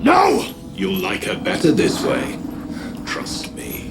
No! You'll like her better this way. Trust me.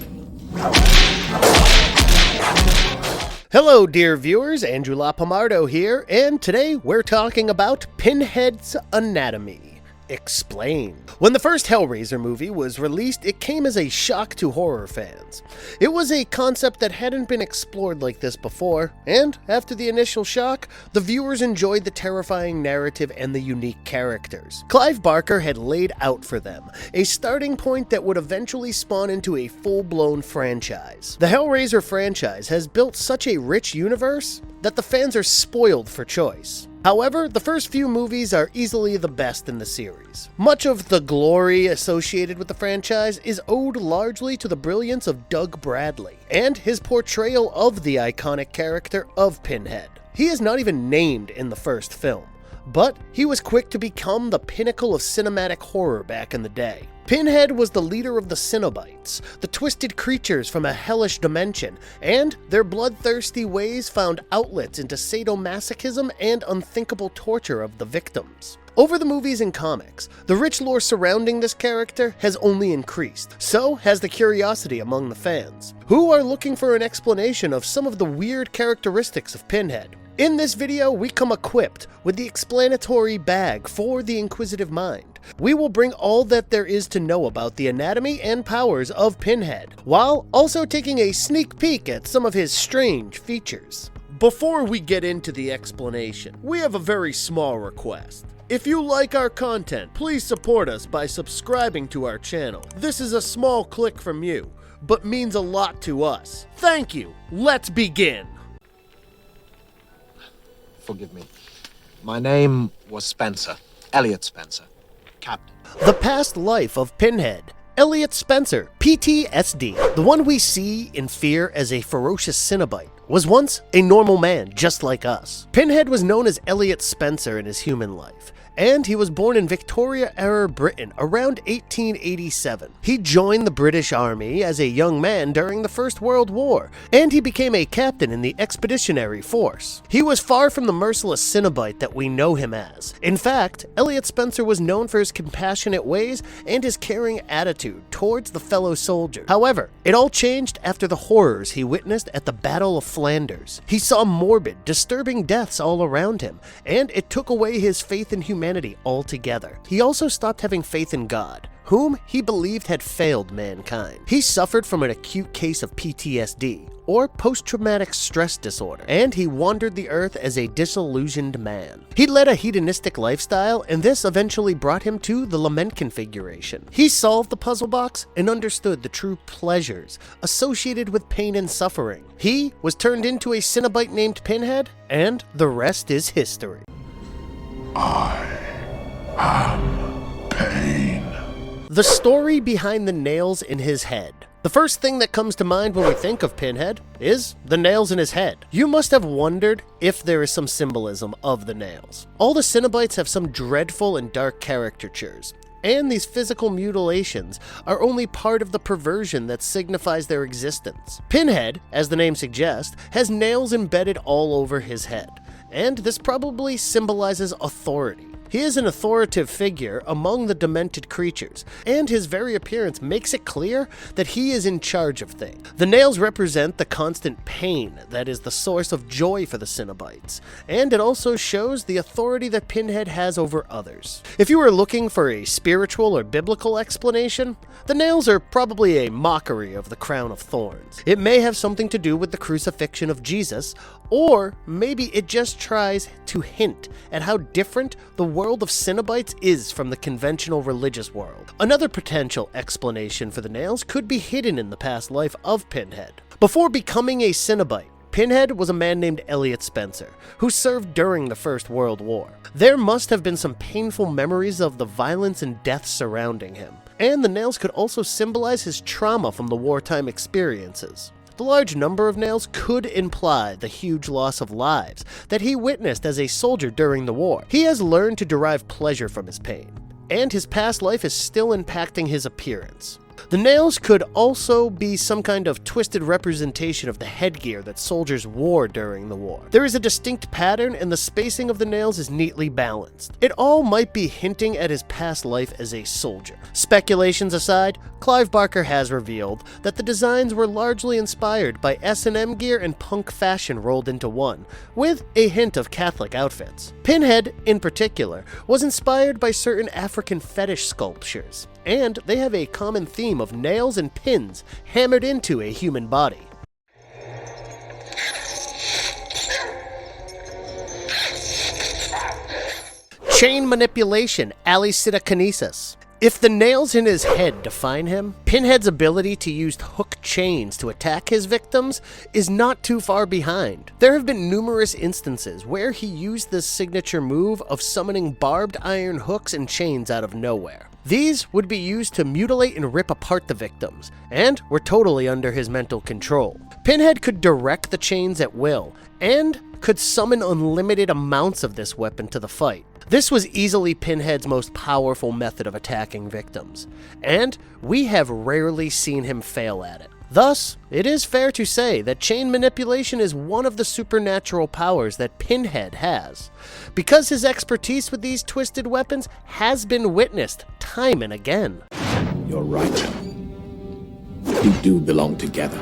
Hello, dear viewers, Andrew LaPomardo here, and today we're talking about Pinhead's anatomy. Explained. When the first Hellraiser movie was released, it came as a shock to horror fans. It was a concept that hadn't been explored like this before, and after the initial shock, the viewers enjoyed the terrifying narrative and the unique characters. Clive Barker had laid out for them a starting point that would eventually spawn into a full-blown franchise. The Hellraiser franchise has built such a rich universe that the fans are spoiled for choice. However, the first few movies are easily the best in the series. Much of the glory associated with the franchise is owed largely to the brilliance of Doug Bradley and his portrayal of the iconic character of Pinhead. He is not even named in the first film, but he was quick to become the pinnacle of cinematic horror back in the day. Pinhead was the leader of the Cenobites, the twisted creatures from a hellish dimension, and their bloodthirsty ways found outlets into sadomasochism and unthinkable torture of the victims. Over the movies and comics, the rich lore surrounding this character has only increased. So has the curiosity among the fans, who are looking for an explanation of some of the weird characteristics of Pinhead. In this video, we come equipped with the explanatory bag for the inquisitive mind. We will bring all that there is to know about the anatomy and powers of Pinhead, while also taking a sneak peek at some of his strange features. Before we get into the explanation, we have a very small request. If you like our content, please support us by subscribing to our channel. This is a small click from you, but means a lot to us. Thank you. Let's begin. Forgive me. My name was Spencer. Elliot Spencer. Captain. The past life of Pinhead. Elliot Spencer, PTSD, the one we see and fear as a ferocious Cenobite, was once a normal man just like us. Pinhead was known as Elliot Spencer in his human life, and he was born in Victoria-era Britain around 1887. He joined the British Army as a young man during the First World War, and he became a captain in the Expeditionary Force. He was far from the merciless Cenobite that we know him as. In fact, Elliot Spencer was known for his compassionate ways and his caring attitude towards the fellow soldier. However, it all changed after the horrors he witnessed at the Battle of Flanders. He saw morbid, disturbing deaths all around him, and it took away his faith in humanity altogether. He also stopped having faith in God, whom he believed had failed mankind. He suffered from an acute case of PTSD, or post-traumatic stress disorder, and he wandered the earth as a disillusioned man. He led a hedonistic lifestyle, and this eventually brought him to the lament configuration. He solved the puzzle box and understood the true pleasures associated with pain and suffering. He was turned into a Cenobite named Pinhead, and the rest is history. I am pain. The story behind the nails in his head. The first thing that comes to mind when we think of Pinhead is the nails in his head. You must have wondered if there is some symbolism of the nails. All the Cenobites have some dreadful and dark caricatures, and these physical mutilations are only part of the perversion that signifies their existence. Pinhead, as the name suggests, has nails embedded all over his head, and this probably symbolizes authority. He is an authoritative figure among the demented creatures, and his very appearance makes it clear that he is in charge of things. The nails represent the constant pain that is the source of joy for the Cenobites, and it also shows the authority that Pinhead has over others. If you are looking for a spiritual or biblical explanation, the nails are probably a mockery of the crown of thorns. It may have something to do with the crucifixion of Jesus, or maybe it just tries to hint at how different the world of Cenobites is from the conventional religious world. Another potential explanation for the nails could be hidden in the past life of Pinhead. Before becoming a Cenobite, Pinhead was a man named Elliot Spencer, who served during the First World War. There must have been some painful memories of the violence and death surrounding him, and the nails could also symbolize his trauma from the wartime experiences. The large number of nails could imply the huge loss of lives that he witnessed as a soldier during the war. He has learned to derive pleasure from his pain, and his past life is still impacting his appearance. The nails could also be some kind of twisted representation of the headgear that soldiers wore during the war. There is a distinct pattern, and the spacing of the nails is neatly balanced. It all might be hinting at his past life as a soldier. Speculations aside, Clive Barker has revealed that the designs were largely inspired by S&M gear and punk fashion rolled into one, with a hint of Catholic outfits. Pinhead, in particular, was inspired by certain African fetish sculptures, and they have a common theme of nails and pins hammered into a human body. Chain manipulation, alicidokinesis. If the nails in his head define him, Pinhead's ability to use hook chains to attack his victims is not too far behind. There have been numerous instances where he used this signature move of summoning barbed iron hooks and chains out of nowhere. These would be used to mutilate and rip apart the victims, and were totally under his mental control. Pinhead could direct the chains at will, and could summon unlimited amounts of this weapon to the fight. This was easily Pinhead's most powerful method of attacking victims, and we have rarely seen him fail at it. Thus, it is fair to say that chain manipulation is one of the supernatural powers that Pinhead has, because his expertise with these twisted weapons has been witnessed time and again. You're right. We do belong together.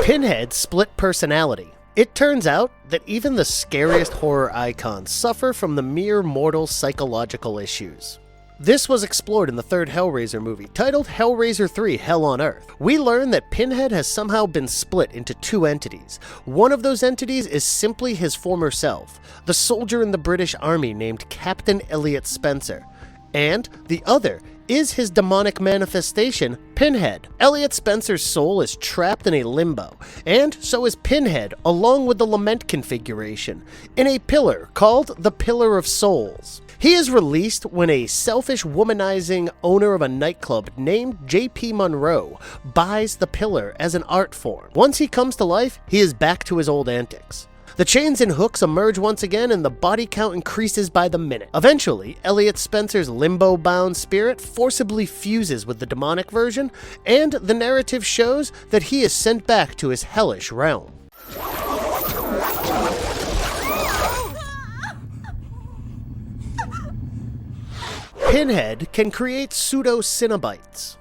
Pinhead's split personality. It turns out that even the scariest horror icons suffer from the mere mortal psychological issues. This was explored in the third Hellraiser movie, titled Hellraiser 3: Hell on Earth. We learn that Pinhead has somehow been split into two entities. One of those entities is simply his former self, the soldier in the British Army named Captain Elliot Spencer, and the other is his demonic manifestation, Pinhead. Elliot Spencer's soul is trapped in a limbo, and so is Pinhead, along with the Lament configuration, in a pillar called the Pillar of Souls. He is released when a selfish, womanizing owner of a nightclub named J.P. Monroe buys the pillar as an art form. Once he comes to life, he is back to his old antics. The chains and hooks emerge once again, and the body count increases by the minute. Eventually, Elliot Spencer's limbo-bound spirit forcibly fuses with the demonic version, and the narrative shows that he is sent back to his hellish realm. Pinhead can create Pseudocinebites.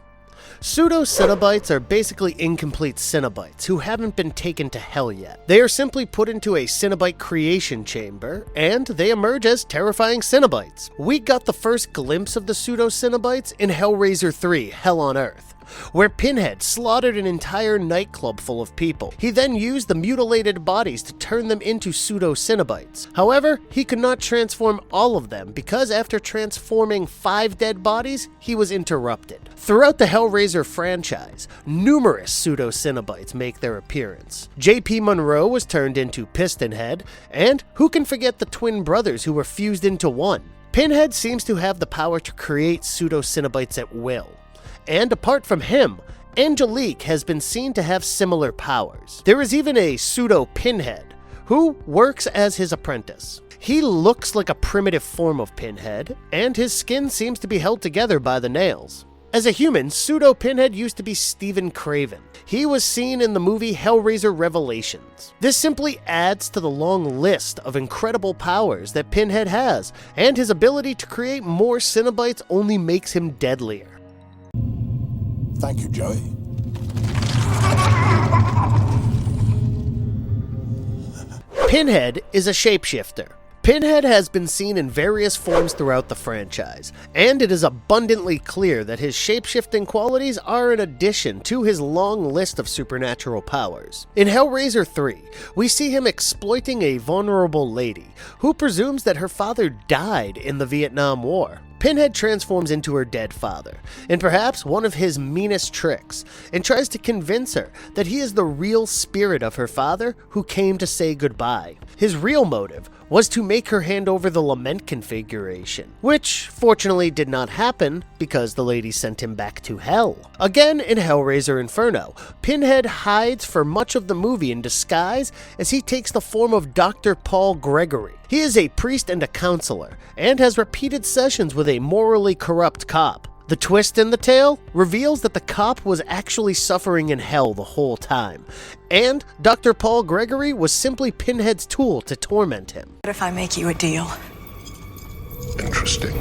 Pseudocinebites are basically incomplete Cenobites who haven't been taken to hell yet. They are simply put into a Cenobite creation chamber, and they emerge as terrifying Cenobites. We got the first glimpse of the Pseudocinebites in Hellraiser 3: Hell on Earth, where Pinhead slaughtered an entire nightclub full of people. He then used the mutilated bodies to turn them into Pseudocinebites. However, he could not transform all of them because after transforming 5 dead bodies, he was interrupted. Throughout the Hellraiser franchise, numerous Pseudocinebites make their appearance. J.P. Monroe was turned into Pistonhead, and who can forget the twin brothers who were fused into one? Pinhead seems to have the power to create Pseudocinebites at will. And apart from him, Angelique has been seen to have similar powers. There is even a pseudo-Pinhead, who works as his apprentice. He looks like a primitive form of Pinhead, and his skin seems to be held together by the nails. As a human, Pseudo-Pinhead used to be Stephen Craven. He was seen in the movie Hellraiser Revelations. This simply adds to the long list of incredible powers that Pinhead has, and his ability to create more Cenobites only makes him deadlier. Thank you, Joey. Pinhead is a shapeshifter. Pinhead has been seen in various forms throughout the franchise, and it is abundantly clear that his shapeshifting qualities are an addition to his long list of supernatural powers. In Hellraiser 3, we see him exploiting a vulnerable lady who presumes that her father died in the Vietnam War. Pinhead transforms into her dead father, in perhaps one of his meanest tricks, and tries to convince her that he is the real spirit of her father who came to say goodbye. His real motive was to make her hand over the Lament configuration, which fortunately did not happen because the lady sent him back to hell. Again in Hellraiser Inferno, Pinhead hides for much of the movie in disguise as he takes the form of Dr. Paul Gregory. He is a priest and a counselor, and has repeated sessions with a morally corrupt cop. The twist in the tale reveals that the cop was actually suffering in hell the whole time, and Dr. Paul Gregory was simply Pinhead's tool to torment him. What if I make you a deal? Interesting.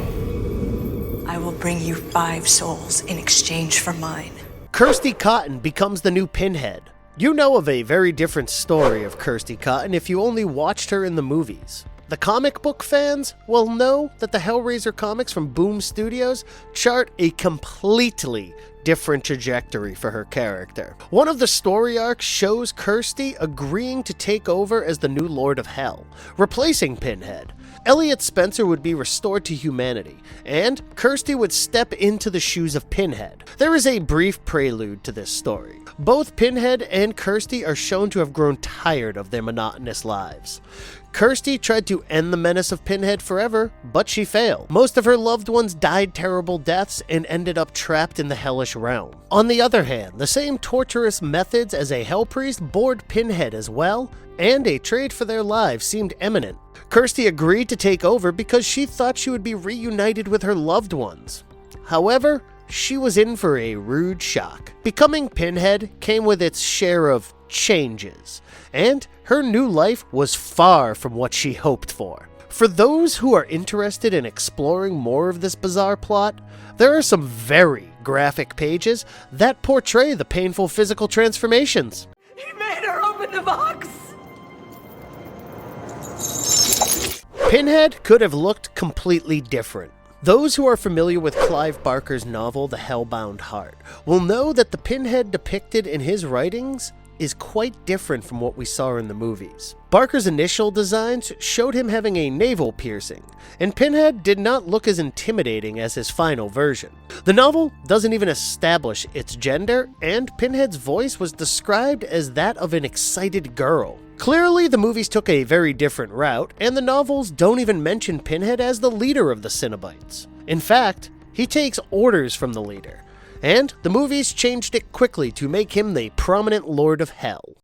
I will bring you 5 souls in exchange for mine. Kirsty Cotton becomes the new Pinhead. You know of a very different story of Kirsty Cotton if you only watched her in the movies. The comic book fans will know that the Hellraiser comics from Boom Studios chart a completely different trajectory for her character. One of the story arcs shows Kirsty agreeing to take over as the new Lord of Hell, replacing Pinhead. Elliot Spencer would be restored to humanity, and Kirsty would step into the shoes of Pinhead. There is a brief prelude to this story. Both Pinhead and Kirsty are shown to have grown tired of their monotonous lives. Kirsty tried to end the menace of Pinhead forever, but she failed. Most of her loved ones died terrible deaths and ended up trapped in the hellish realm. On the other hand, the same torturous methods as a hell priest bored Pinhead as well, and a trade for their lives seemed imminent. Kirsty agreed to take over because she thought she would be reunited with her loved ones. However, she was in for a rude shock. Becoming Pinhead came with its share of changes, and her new life was far from what she hoped for. For those who are interested in exploring more of this bizarre plot, there are some very graphic pages that portray the painful physical transformations. He made her open the box! Pinhead could have looked completely different. Those who are familiar with Clive Barker's novel The Hellbound Heart will know that the Pinhead depicted in his writings is quite different from what we saw in the movies. Barker's initial designs showed him having a navel piercing, and Pinhead did not look as intimidating as his final version. The novel doesn't even establish its gender, and Pinhead's voice was described as that of an excited girl. Clearly, the movies took a very different route, and the novels don't even mention Pinhead as the leader of the Cenobites. In fact, he takes orders from the leader, and the movies changed it quickly to make him the prominent Lord of Hell.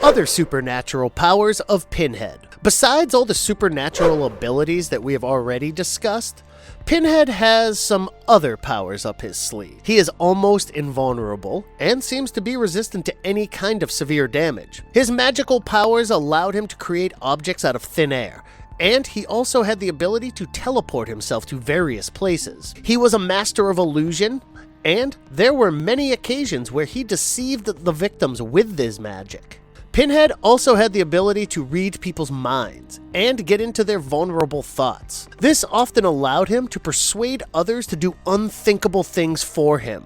Other supernatural powers of Pinhead. Besides all the supernatural abilities that we have already discussed, Pinhead has some other powers up his sleeve. He is almost invulnerable and seems to be resistant to any kind of severe damage. His magical powers allowed him to create objects out of thin air, and he also had the ability to teleport himself to various places. He was a master of illusion, and there were many occasions where he deceived the victims with this magic. Pinhead also had the ability to read people's minds and get into their vulnerable thoughts. This often allowed him to persuade others to do unthinkable things for him.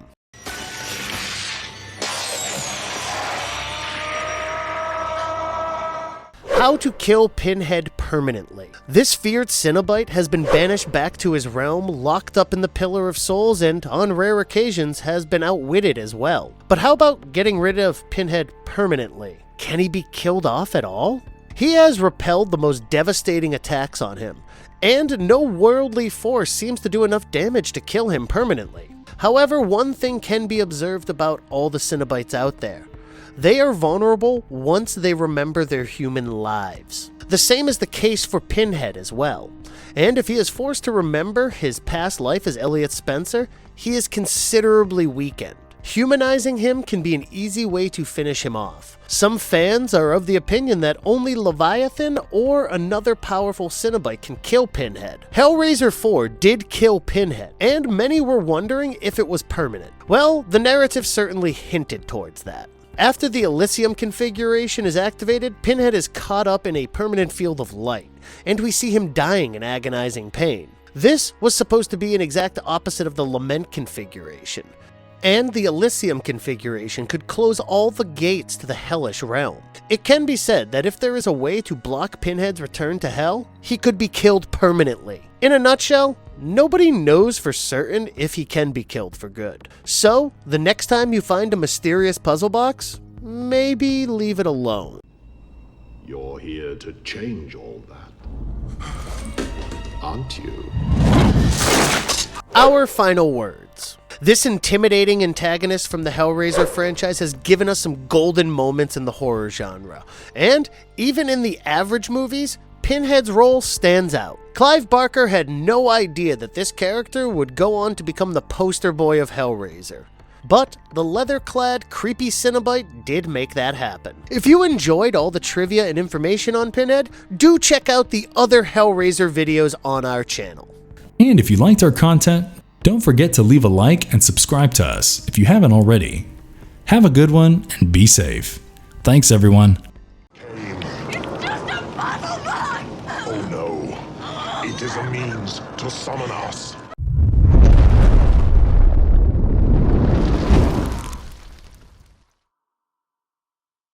How to kill Pinhead permanently. This feared Cenobite has been banished back to his realm, locked up in the Pillar of Souls, and on rare occasions has been outwitted as well. But how about getting rid of Pinhead permanently? Can he be killed off at all? He has repelled the most devastating attacks on him, and no worldly force seems to do enough damage to kill him permanently. However, one thing can be observed about all the Cenobites out there. They are vulnerable once they remember their human lives. The same is the case for Pinhead as well. And if he is forced to remember his past life as Elliot Spencer, he is considerably weakened. Humanizing him can be an easy way to finish him off. Some fans are of the opinion that only Leviathan or another powerful Cenobite can kill Pinhead. Hellraiser 4 did kill Pinhead, and many were wondering if it was permanent. Well, the narrative certainly hinted towards that. After the Elysium configuration is activated, Pinhead is caught up in a permanent field of light, and we see him dying in agonizing pain. This was supposed to be an exact opposite of the Lament configuration, and the Elysium configuration could close all the gates to the hellish realm. It can be said that if there is a way to block Pinhead's return to hell, he could be killed permanently. In a nutshell, nobody knows for certain if he can be killed for good. So, the next time you find a mysterious puzzle box, maybe leave it alone. You're here to change all that, aren't you? Our final words. This intimidating antagonist from the Hellraiser franchise has given us some golden moments in the horror genre. And even in the average movies, Pinhead's role stands out. Clive Barker had no idea that this character would go on to become the poster boy of Hellraiser. But the leather-clad, creepy Cenobite did make that happen. If you enjoyed all the trivia and information on Pinhead, do check out the other Hellraiser videos on our channel. And if you liked our content, don't forget to leave a like and subscribe to us if you haven't already. Have a good one and be safe. Thanks, everyone. Oh no, it is a means to summon us.